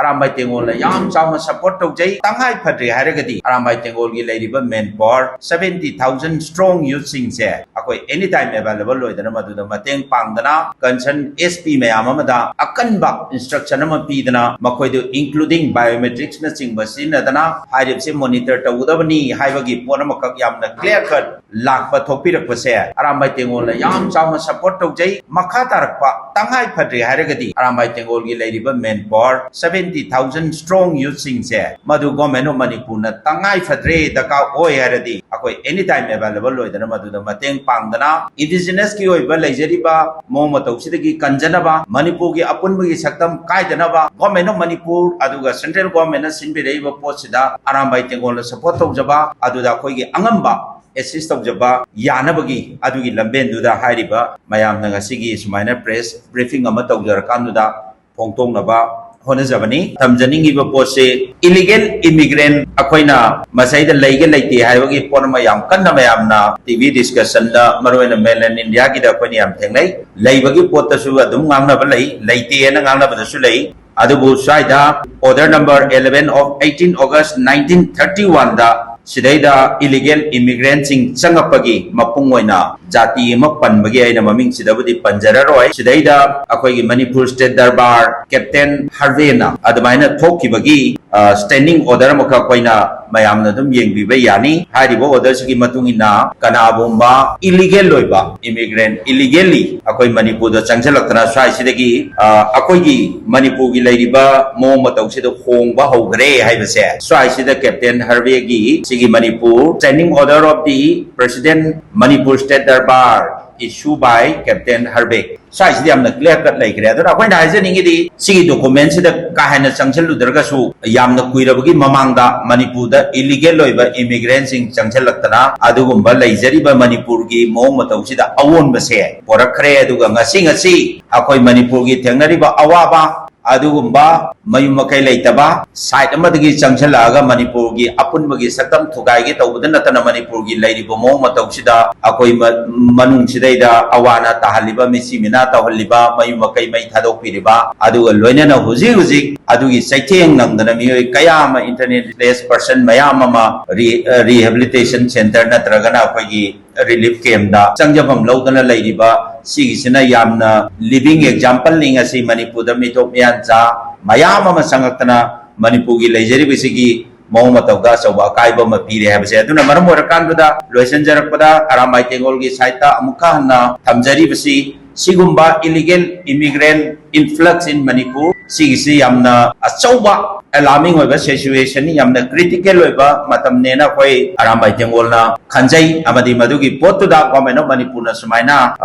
Arambai Tengol Yam Chama support to Jay, Tangai Padri Haragati, Arambai Tengol Lady Manpower, 70,000 strong using there. Anytime available with the Namadu the Mateng Pangdana, Concern SP Mayamada, Akanba instruction Pidana, Makoidu, including biometrics machine machine Adana, Hydropsi monitor to Udavani, Hivagi, Ponamakak Yam, the clear cut, Lakpa Topira Pase, Arambai Tengol Yam Chama support to Jay, Makatarpa, Tangai Padri Haragati, Arambai Tengol Lady Manpower, 70,000 strong using there. Madu Gomeno Manipuna, Tangai Fadre, the cow Oi Haradi, anytime available with the Namadu the Mateng Pangdana, indigenous Kio Lajeriba, Momotosidagi, Kanjanaba, Manipugi, Apunbugi Saktam, Kaitanaba, Gomeno Manipur, Aduga Central Government, Sinbireva Posida, Arambai Tengol support of Jaba, Aduda Kogi Angamba. Assist of Jaba, Yanabagi, Adugi Lamben do the Hariba, Mayam Nagasigi is minor press, briefing a matter of the Kanduda, Pongtong Naba, Honazavani, Tamjaningi Pose, illegal immigrant, Aquina, Masai legal like the Havagi Ponamayam, Kanamayamna, TV discussion, Maruana Melan, India, Gidapaniam Tenglay, Laibagi Potasu, Dumana Balay, Laiti and Angana Sulay, Adubu Saida, order number 11 of 18 August 1931. Sidaida illegal immigrants in Sangapagi, Mapungoina, Jati Mapanbagi, and Maming Sidabudi Panjararoy, Sidaida, Akogi Manipur State Darbar, Captain Harvena, Adamina Tokibagi, standing order Mokakoina, Mayamnadum Yang Vibayani, Haribo orders Gimatungina, Kanabumba, illegal loiba, immigrant illegally, Akoi Manipur, the Changelakana Sai Sidagi, Akogi, Manipugi Ladiba, Momatosido Hong Baho Gray, Hivase, Sai Sida Captain Harvegi. Sigi Manipur, standing order of the President Manipur State Darbar issued by Captain Harbeck. Size the Amna clear cut like that. When I said the Sigi documents the Kahana Changchel Ludragasu, Yamna Kuirabagi Mamanga, Manipur, the illegal immigrants in Changchelakana, Adugumba, Lazeriba Manipurgi, Momatosida, Awon Base, for a crea Duganga sing a sea, Akoi Manipurgi, Tangariba, Awaba. Adugumba, Mayumakai Laitaba, Site Amadagi Changchalaga, Manipurgi, Apunbagi Satam, Tugagi, Udanatana Manipurgi, Lady Bomo, Matoxida, Akoi Manung Sideda, Awana, Tahaliba, Missimina, Tahaliba, Mayumakai, Maitado Piriba, Adu Luena Huzi, Adugi Saking, Nandanami, Kayama, internet place person, Mayamama, Rehabilitation Center, Natragana, Pagi, relief came da, Sangjapam Lodana Ladyba. Sigisina Yamna living example linga si Manipur the Mitopianza Mayama Sangatana Manipugi Lajeri Visigi Momatauga Soba Kaiba Mapiri have said to Namara Kandada, Loisan Jarapada, Aramai Tengolgi Saita Amukana, Tamjari Visi, Sigumba illegal immigrant influx in Manipur, Sigisi Yamna Asoba. Alarming over situation, Yamna critical over Matamnena Koi, Arambai Tengolna, Kanjai, Amadi Madugi, Potuda, Government of Manipuna Sumaina,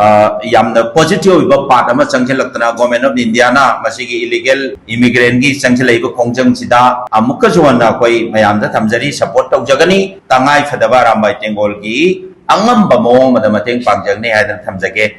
Yamna positive part of Sankelakana, Government of Indiana, Masigi illegal immigrant, Sankelaibu Kongjang Sida, Amukazuana Koi, Mayamda Tamjari, support of Jagani, Tangai Fadava Rambai Tengolgi, Angam Bamo, Madamateng Pangjani, Adam Tamzake.